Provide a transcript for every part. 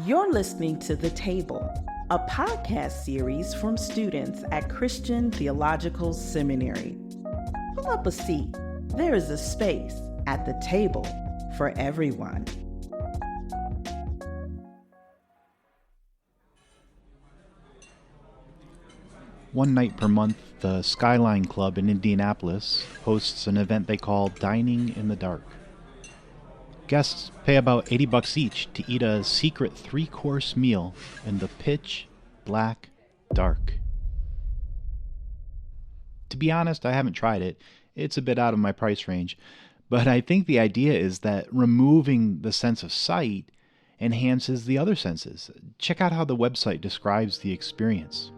You're listening to The Table, a podcast series from students at Christian Theological Seminary. Pull up a seat. There is a space at the table for everyone. One night per month, the Skyline Club in Indianapolis hosts an event they call Dining in the Dark. Guests pay about $80 each to eat a secret 3-course meal in the pitch black dark. To be honest, I haven't tried it. It's a bit out of my price range. But I think the idea is that removing the sense of sight enhances the other senses. Check out how the website describes the experience.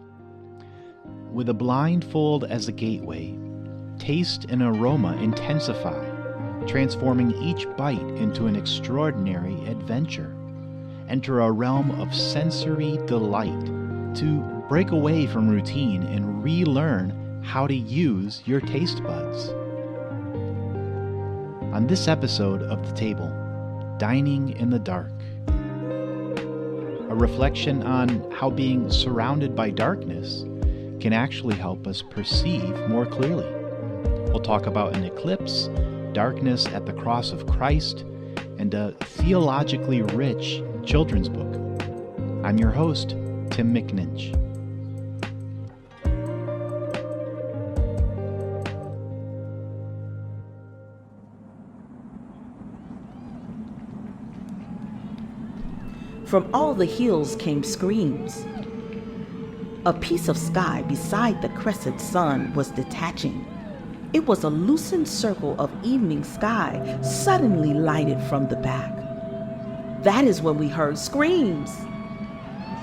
With a blindfold as a gateway, taste and aroma intensify, transforming each bite into an extraordinary adventure. Enter a realm of sensory delight to break away from routine and relearn how to use your taste buds. On this episode of The Table, Dining in the Dark, a reflection on how being surrounded by darkness can actually help us perceive more clearly. We'll talk about an eclipse, darkness at the cross of Christ, and a theologically rich children's book. I'm your host, Tim McNinch. From all the hills came screams. A piece of sky beside the crescent sun was detaching. It was a loosened circle of evening sky suddenly lighted from the back. That is when we heard screams.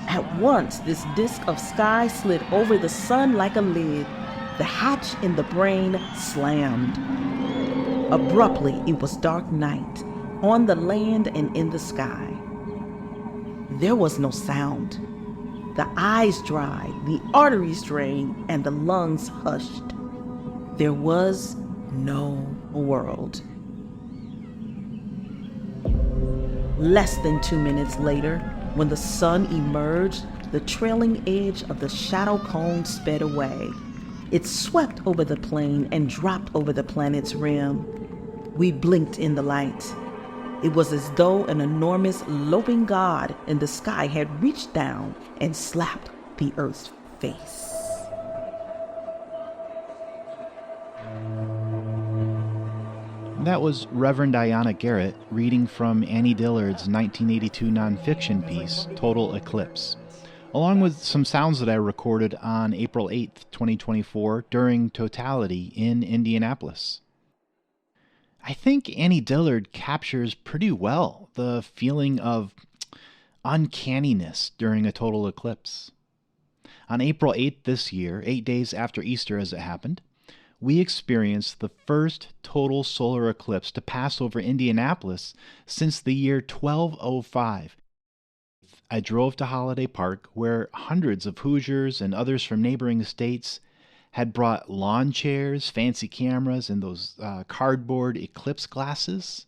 At once, this disk of sky slid over the sun like a lid. The hatch in the brain slammed. Abruptly, it was dark night, on the land and in the sky. There was no sound. The eyes dried, the arteries drained, and the lungs hushed. There was no world. Less than 2 minutes later, when the sun emerged, the trailing edge of the shadow cone sped away. It swept over the plain and dropped over the planet's rim. We blinked in the light. It was as though an enormous loping god in the sky had reached down and slapped the Earth's face. That was Reverend Diana Garrett reading from Annie Dillard's 1982 nonfiction piece, Total Eclipse, along with some sounds that I recorded on April 8th, 2024 during Totality in Indianapolis. I think Annie Dillard captures pretty well the feeling of uncanniness during a total eclipse. On April 8th this year, 8 days after Easter as it happened, we experienced the first total solar eclipse to pass over Indianapolis since the year 1205. I drove to Holiday Park, where hundreds of Hoosiers and others from neighboring states had brought lawn chairs, fancy cameras, and those cardboard eclipse glasses.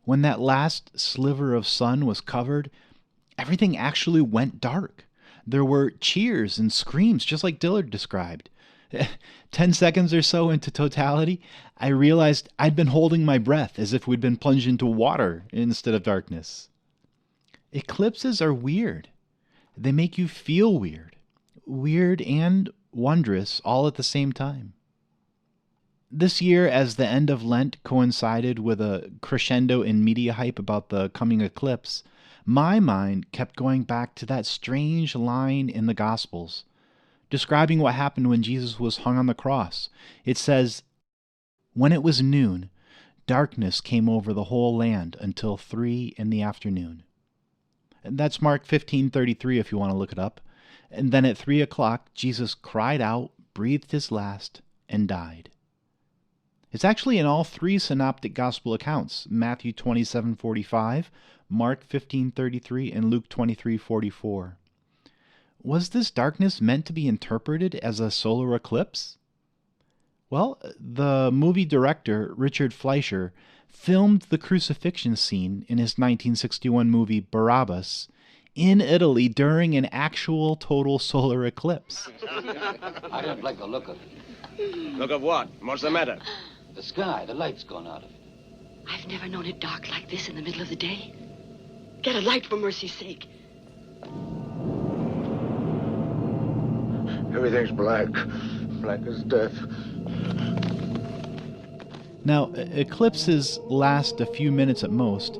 When that last sliver of sun was covered, everything actually went dark. There were cheers and screams, just like Dillard described. 10 seconds or so into Totality, I realized I'd been holding my breath as if we'd been plunged into water instead of darkness. Eclipses are weird. They make you feel weird. Weird and wondrous all at the same time. This year, as the end of Lent coincided with a crescendo in media hype about the coming eclipse, my mind kept going back to that strange line in the Gospels, describing what happened when Jesus was hung on the cross. It says, "When it was noon, darkness came over the whole land until 3 p.m. And that's Mark 15:33 if you want to look it up. And then at 3 o'clock, Jesus cried out, breathed his last, and died. It's actually in all three synoptic gospel accounts, Matthew 27:45, Mark 15:33, and Luke 23:44. Was this darkness meant to be interpreted as a solar eclipse? Well, the movie director Richard Fleischer filmed the crucifixion scene in his 1961 movie Barabbas in Italy during an actual total solar eclipse. I don't like the look of it. Look of what? What's the matter? The sky, the light's gone out of it. I've never known it dark like this in the middle of the day. Get a light for mercy's sake. Everything's black. Black as death. Now, eclipses last a few minutes at most,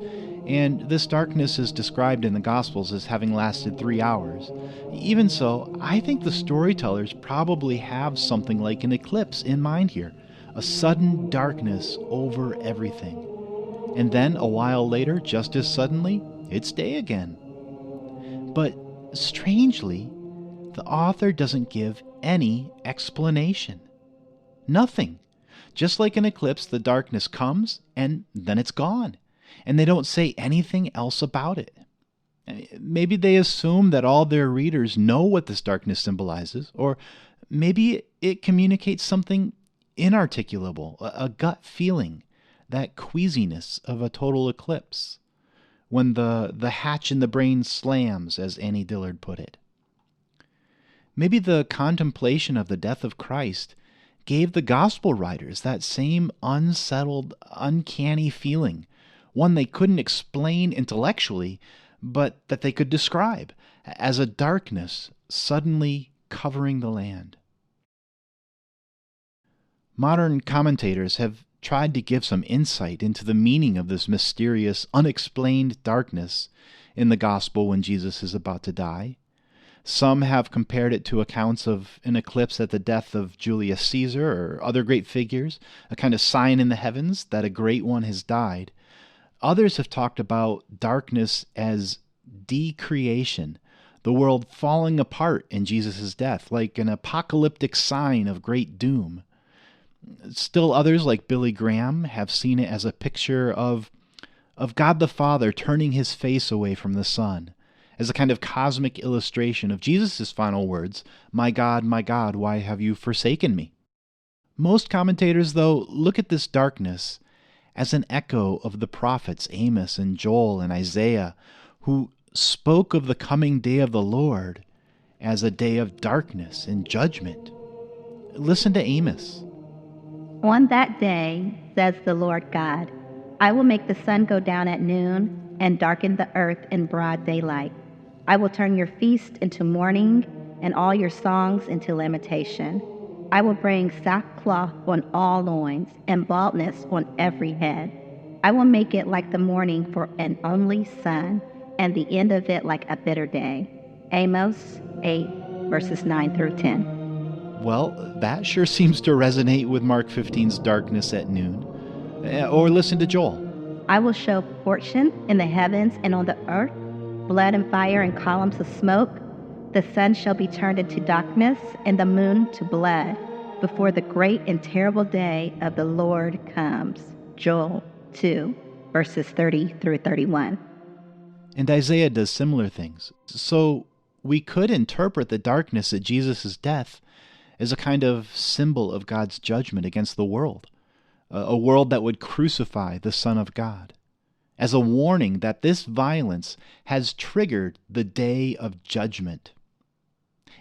and this darkness is described in the Gospels as having lasted 3 hours. Even so, I think the storytellers probably have something like an eclipse in mind here, a sudden darkness over everything. And then, a while later, just as suddenly, it's day again. But strangely, the author doesn't give any explanation. Nothing. Just like an eclipse, the darkness comes, and then it's gone. And they don't say anything else about it. Maybe they assume that all their readers know what this darkness symbolizes, or maybe it communicates something inarticulable, a gut feeling, that queasiness of a total eclipse, when the hatch in the brain slams, as Annie Dillard put it. Maybe the contemplation of the death of Christ gave the gospel writers that same unsettled, uncanny feeling, one they couldn't explain intellectually, but that they could describe as a darkness suddenly covering the land. Modern commentators have tried to give some insight into the meaning of this mysterious, unexplained darkness in the gospel when Jesus is about to die. Some have compared it to accounts of an eclipse at the death of Julius Caesar or other great figures, a kind of sign in the heavens that a great one has died. Others have talked about darkness as decreation, the world falling apart in Jesus' death, like an apocalyptic sign of great doom. Still others, like Billy Graham, have seen it as a picture of God the Father turning his face away from the Son, as a kind of cosmic illustration of Jesus' final words, my God, why have you forsaken me?" Most commentators, though, look at this darkness as an echo of the prophets Amos and Joel and Isaiah, who spoke of the coming day of the Lord as a day of darkness and judgment. Listen to Amos. On that day, says the Lord God, I will make the sun go down at noon and darken the earth in broad daylight. I will turn your feast into mourning and all your songs into lamentation. I will bring sackcloth on all loins and baldness on every head. I will make it like the morning for an only son, and the end of it like a bitter day. Amos 8, verses 9 through 10. Well, that sure seems to resonate with Mark 15's darkness at noon. Or listen to Joel. I will show fortune in the heavens and on the earth, blood and fire and columns of smoke. The sun shall be turned into darkness and the moon to blood before the great and terrible day of the Lord comes. Joel 2, verses 30 through 31. And Isaiah does similar things. So we could interpret the darkness at Jesus' death as a kind of symbol of God's judgment against the world, a world that would crucify the Son of God, as a warning that this violence has triggered the day of judgment.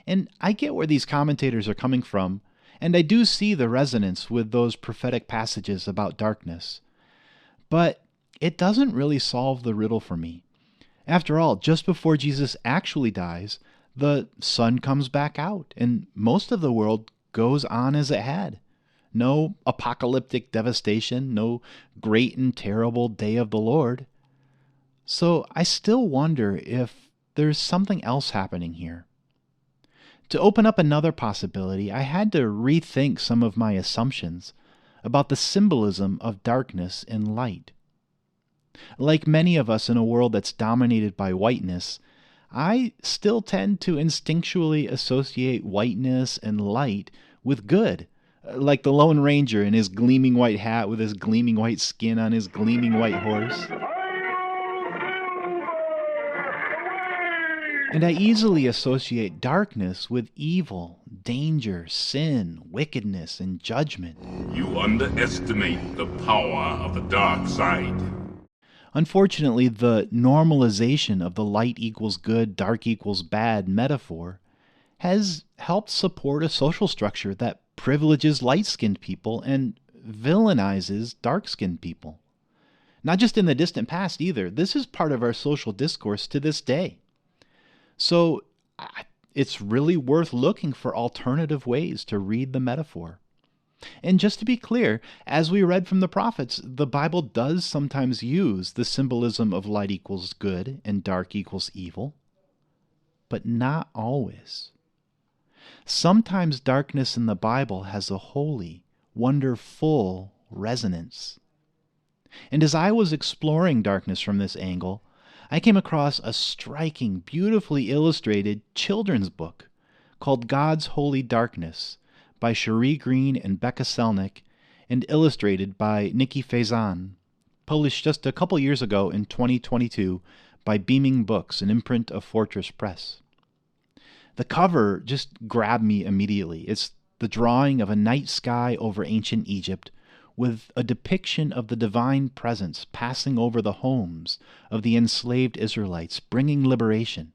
And I get where these commentators are coming from, and I do see the resonance with those prophetic passages about darkness. But it doesn't really solve the riddle for me. After all, just before Jesus actually dies, the sun comes back out, and most of the world goes on as it had. No apocalyptic devastation, no great and terrible day of the Lord. So I still wonder if there's something else happening here. To open up another possibility, I had to rethink some of my assumptions about the symbolism of darkness and light. Like many of us in a world that's dominated by whiteness, I still tend to instinctually associate whiteness and light with good, like the Lone Ranger in his gleaming white hat with his gleaming white skin on his gleaming white horse. And I easily associate darkness with evil, about danger, sin, wickedness, and judgment. You underestimate the power of the dark side. Unfortunately, the normalization of the light equals good, dark equals bad metaphor has helped support a social structure that privileges light-skinned people and villainizes dark-skinned people. Not just in the distant past either. This is part of our social discourse to this day. So it's really worth looking for alternative ways to read the metaphor. And just to be clear, as we read from the prophets, the Bible does sometimes use the symbolism of light equals good and dark equals evil, but not always. Sometimes darkness in the Bible has a holy, wonderful resonance. And as I was exploring darkness from this angle, I came across a striking, beautifully illustrated children's book called God's Holy Darkness by Sharei Green and Beckah Selnick and illustrated by Nikki Faison, published just a couple years ago in 2022 by Beaming Books, an imprint of Fortress Press. The cover just grabbed me immediately. It's the drawing of a night sky over ancient Egypt with a depiction of the divine presence passing over the homes of the enslaved Israelites, bringing liberation.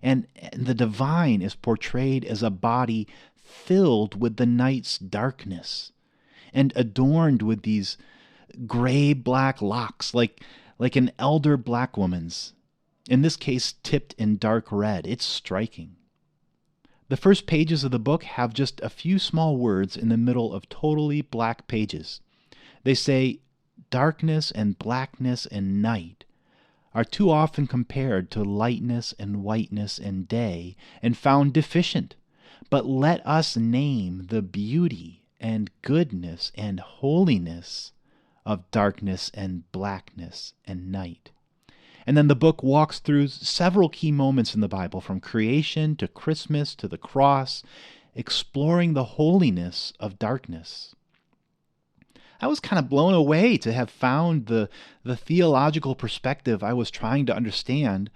And the divine is portrayed as a body filled with the night's darkness and adorned with these gray-black locks like an elder black woman's, in this case tipped in dark red. It's striking. The first pages of the book have just a few small words in the middle of totally black pages. They say, darkness and blackness and night are too often compared to lightness and whiteness and day and found deficient. But let us name the beauty and goodness and holiness of darkness and blackness and night. And then the book walks through several key moments in the Bible, from creation to Christmas to the cross, exploring the holiness of darkness. I was kind of blown away to have found the theological perspective I was trying to understand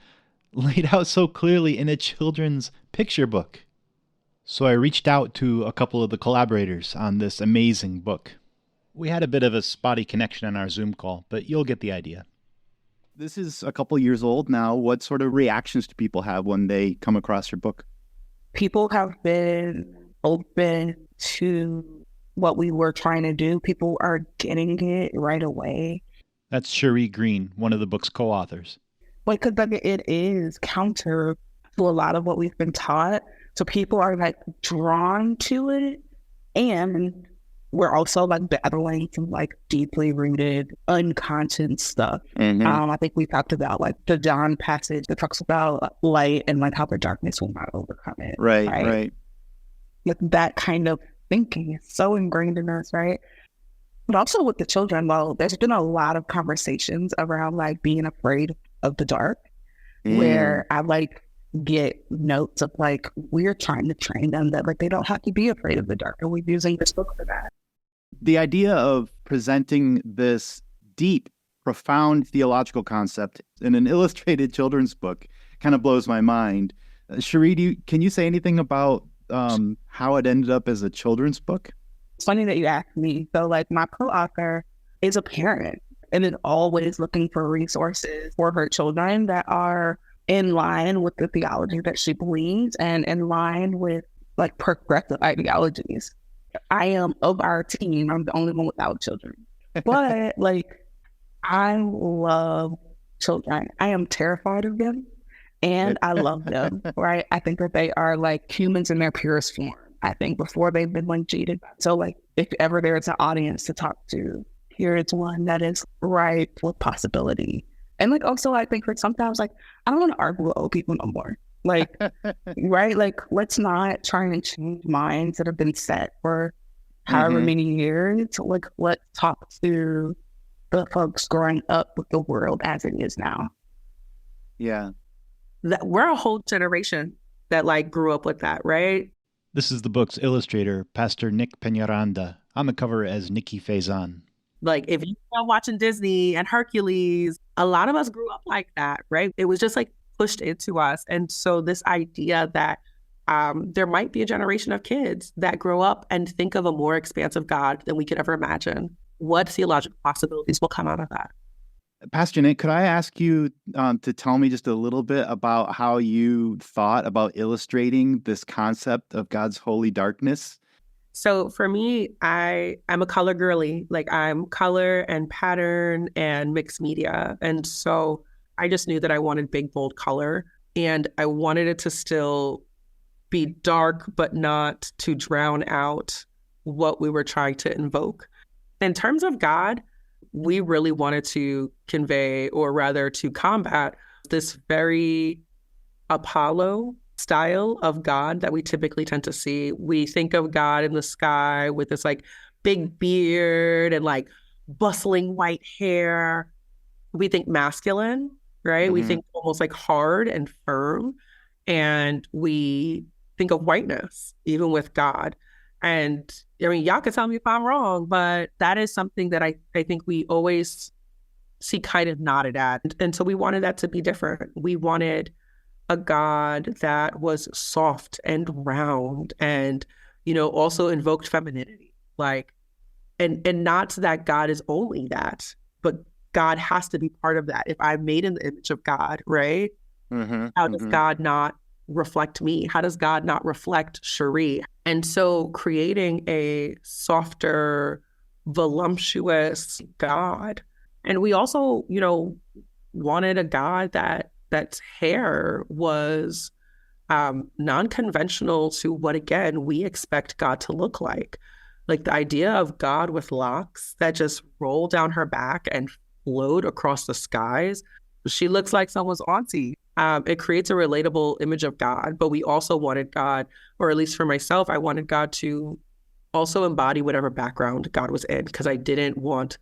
laid out so clearly in a children's picture book. So I reached out to a couple of the collaborators on this amazing book. We had a bit of a spotty connection on our Zoom call, but you'll get the idea. This is a couple years old now. What sort of reactions do people have when they come across your book? People have been open to what we were trying to do. People are getting it right away. That's Sharei Green, one of the book's co-authors. Because it is counter to a lot of what we've been taught. So people are drawn to it. And we're also battling some deeply rooted unconscious stuff. Mm-hmm. I think we talked about the John passage that talks about light and how the darkness will not overcome it. Right. That kind of thinking is so ingrained in us, right? But also with the children, there's been a lot of conversations around being afraid of the dark, where I get notes of we're trying to train them that they don't have to be afraid of the dark, and we're using this book for that. The idea of presenting this deep, profound theological concept in an illustrated children's book kind of blows my mind. Sharei, can you say anything about how it ended up as a children's book? It's funny that you asked me. So my co-author is a parent and is always looking for resources for her children that are in line with the theology that she believes and in line with progressive ideologies. I am, of our team, I'm the only one without children. But I love children. I am terrified of them and I love them, right? I think that they are humans in their purest form. I think before they've been cheated. So if ever there's an audience to talk to, here it's one that is ripe with possibility. And also I think sometimes I don't want to argue with old people no more. Right? Let's not try and change minds that have been set for however many years. Let's talk to the folks growing up with the world as it is now. Yeah. We're a whole generation that grew up with that, right? This is the book's illustrator, Pastor Nick Peñaranda, on the cover as Nikki Faison. If you are watching Disney and Hercules, a lot of us grew up like that, right? It was just pushed into us. And so this idea that there might be a generation of kids that grow up and think of a more expansive God than we could ever imagine. What theological possibilities will come out of that? Pastor Nick, could I ask you to tell me just a little bit about how you thought about illustrating this concept of God's holy darkness? So for me, I'm a color girly. Like I'm color and pattern and mixed media. And so I just knew that I wanted big, bold color. And I wanted it to still be dark, but not to drown out what we were trying to invoke. In terms of God, we really wanted to convey, or rather to combat, this very Apollo style of God that we typically tend to see. We think of God in the sky with this like big beard and like bustling white hair. We think masculine, right? We think almost like hard and firm. And we think of whiteness, even with God. And I mean, y'all can tell me if I'm wrong, but that is something that I think we always see kind of nodded at. And so we wanted that to be different. We wanted a God that was soft and round and, also invoked femininity. Like, and not that God is only that, but God has to be part of that. If I'm made in the image of God, right? How does God not reflect me? How does God not reflect Sharei? And so creating a softer, voluptuous God. And we also, wanted a God that's hair was non-conventional to what, again, we expect God to look like. Like the idea of God with locks that just roll down her back and float across the skies. She looks like someone's auntie. It creates a relatable image of God, but we also wanted God, or at least for myself, I wanted God to also embody whatever background God was in, because I didn't want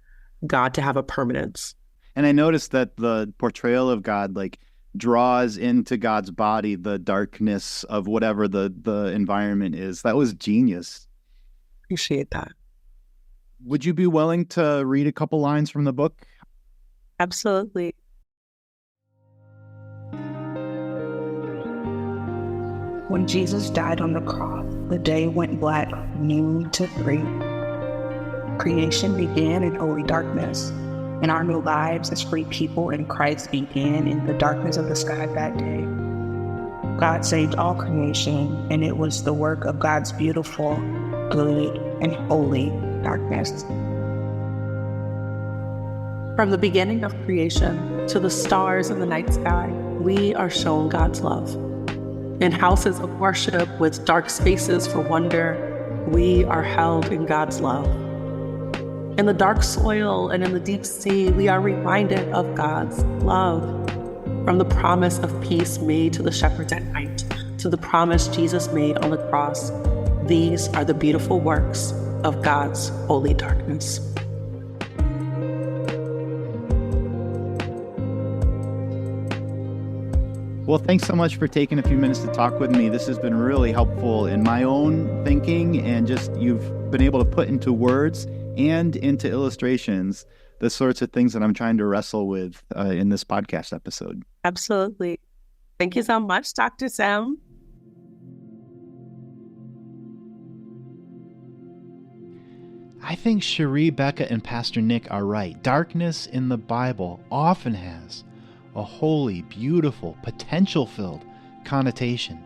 God to have a permanence. And I noticed that the portrayal of God draws into God's body the darkness of whatever the environment is. That was genius. Appreciate that. Would you be willing to read a couple lines from the book? Absolutely. When Jesus died on the cross, the day went black, noon to 3. Creation began in holy darkness, and our new lives as free people in Christ began in the darkness of the sky that day. God saved all creation, and it was the work of God's beautiful, good, and holy darkness. From the beginning of creation to the stars in the night sky, we are shown God's love. In houses of worship with dark spaces for wonder, we are held in God's love. In the dark soil and in the deep sea, we are reminded of God's love. From the promise of peace made to the shepherds at night, to the promise Jesus made on the cross, these are the beautiful works of God's holy darkness. Well, thanks so much for taking a few minutes to talk with me. This has been really helpful in my own thinking, and just you've been able to put into words and into illustrations the sorts of things that I'm trying to wrestle with in this podcast episode. Absolutely. Thank you so much, Dr. Sam. I think Sharei, Beckah, and Pastor Nick are right. Darkness in the Bible often has a holy, beautiful, potential-filled connotation.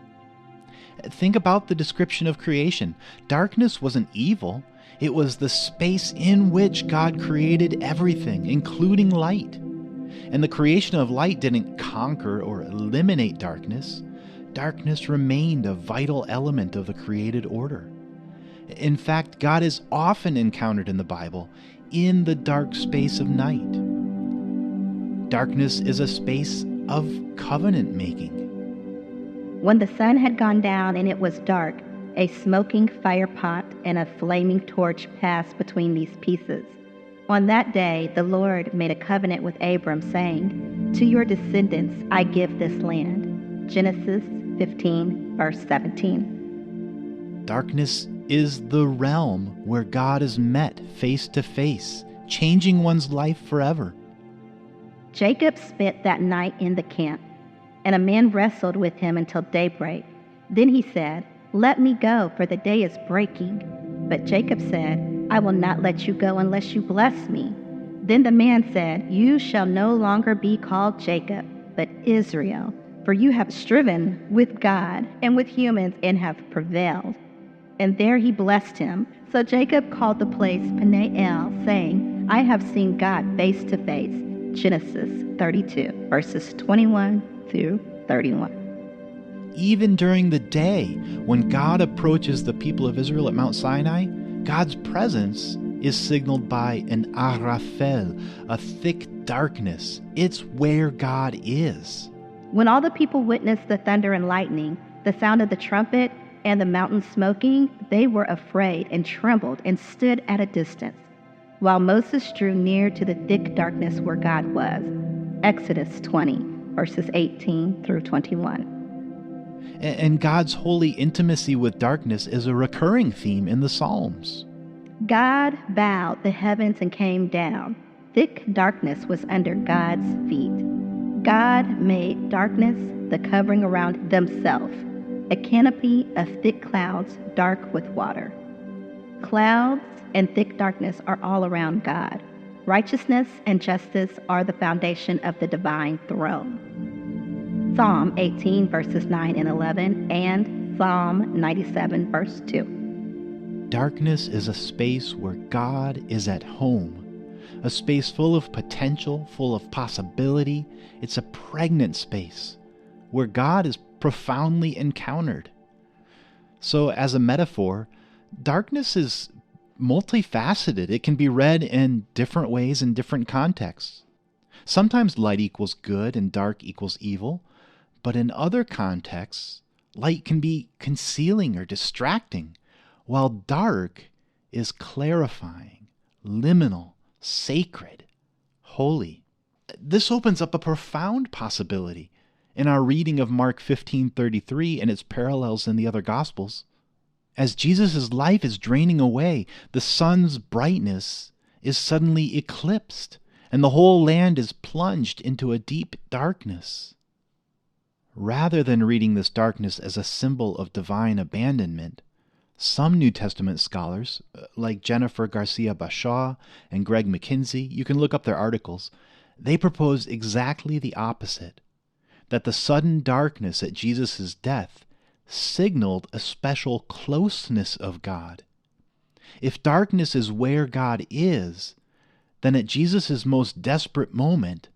Think about the description of creation. Darkness wasn't evil. It was the space in which God created everything, including light. And the creation of light didn't conquer or eliminate darkness. Darkness remained a vital element of the created order. In fact, God is often encountered in the Bible in the dark space of night. Darkness is a space of covenant making. When the sun had gone down and it was dark, a smoking fire pot and a flaming torch passed between these pieces. On that day, the Lord made a covenant with Abram, saying, "To your descendants I give this land." Genesis 15, verse 17. Darkness is the realm where God is met face to face, changing one's life forever. Jacob spent that night in the camp, and a man wrestled with him until daybreak. Then he said, "Let me go, for the day is breaking." But Jacob said, "I will not let you go unless you bless me." Then the man said, "You shall no longer be called Jacob, but Israel, for you have striven with God and with humans and have prevailed." And there he blessed him. So Jacob called the place Peniel, saying, "I have seen God face to face." Genesis 32, verses 21 through 31. Even during the day, when God approaches the people of Israel at Mount Sinai, God's presence is signaled by an arafel, a thick darkness. It's where God is. When all the people witnessed the thunder and lightning, the sound of the trumpet, and the mountain smoking, they were afraid and trembled and stood at a distance, while Moses drew near to the thick darkness where God was. Exodus 20, verses 18 through 21. And God's holy intimacy with darkness is a recurring theme in the Psalms. God bowed the heavens and came down. Thick darkness was under God's feet. God made darkness the covering around themselves, a canopy of thick clouds dark with water. Clouds and thick darkness are all around God. Righteousness and justice are the foundation of the divine throne. Psalm 18, verses 9 and 11, and Psalm 97, verse 2. Darkness is a space where God is at home, a space full of potential, full of possibility. It's a pregnant space where God is profoundly encountered. So, as a metaphor, darkness is multifaceted. It can be read in different ways in different contexts. Sometimes light equals good and dark equals evil, but in other contexts, light can be concealing or distracting, while dark is clarifying, liminal, sacred, holy. This opens up a profound possibility in our reading of Mark 15:33 and its parallels in the other Gospels. As Jesus' life is draining away, the sun's brightness is suddenly eclipsed, and the whole land is plunged into a deep darkness. Rather than reading this darkness as a symbol of divine abandonment, some New Testament scholars, like Jennifer Garcia Bashaw and Greg McKinsey, you can look up their articles, they propose exactly the opposite, that the sudden darkness at Jesus' death signaled a special closeness of God. If darkness is where God is, then at Jesus' most desperate moment,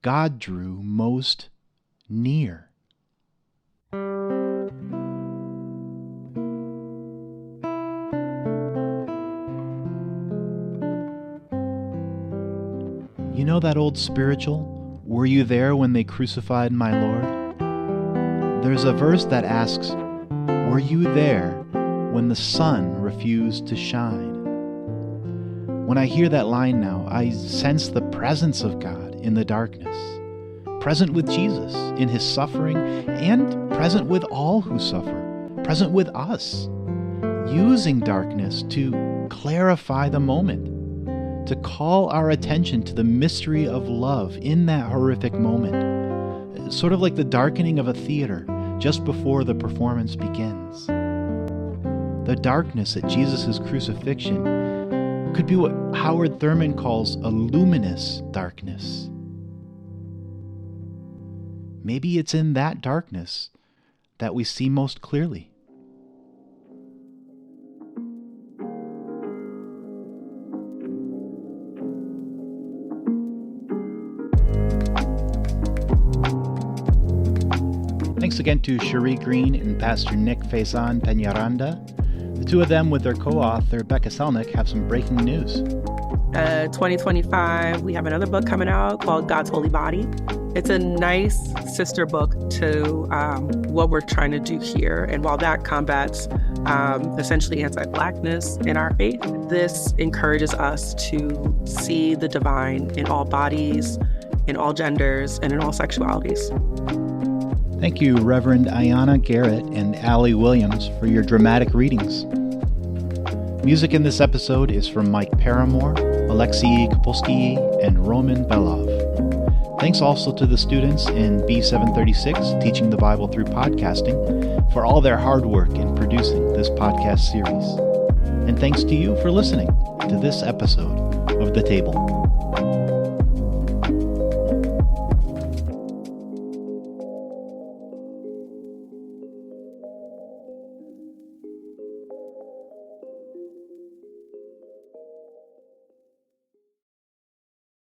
God drew most near. You know that old spiritual, "Were you there when they crucified my Lord?" There's a verse that asks, "Were you there when the sun refused to shine?" When I hear that line now, I sense the presence of God in the darkness, present with Jesus in his suffering, and present with all who suffer, present with us, using darkness to clarify the moment, to call our attention to the mystery of love in that horrific moment, sort of like the darkening of a theater just before the performance begins. The darkness at Jesus' crucifixion could be what Howard Thurman calls a luminous darkness. Maybe it's in that darkness that we see most clearly. Thanks again to Sharei Green and Pastor Nick Faison Peñaranda. The two of them, with their co-author Beckah Selnick, have some breaking news. 2025, we have another book coming out called God's Holy Body. It's a nice sister book to what we're trying to do here. And while that combats essentially anti-Blackness in our faith, this encourages us to see the divine in all bodies, in all genders, and in all sexualities. Thank you, Reverend Ayanna Garrett and Allie Williams, for your dramatic readings. Music in this episode is from Mike Paramore, Alexei Kapolsky, and Roman Belov. Thanks also to the students in B736, Teaching the Bible Through Podcasting, for all their hard work in producing this podcast series. And thanks to you for listening to this episode of The Table.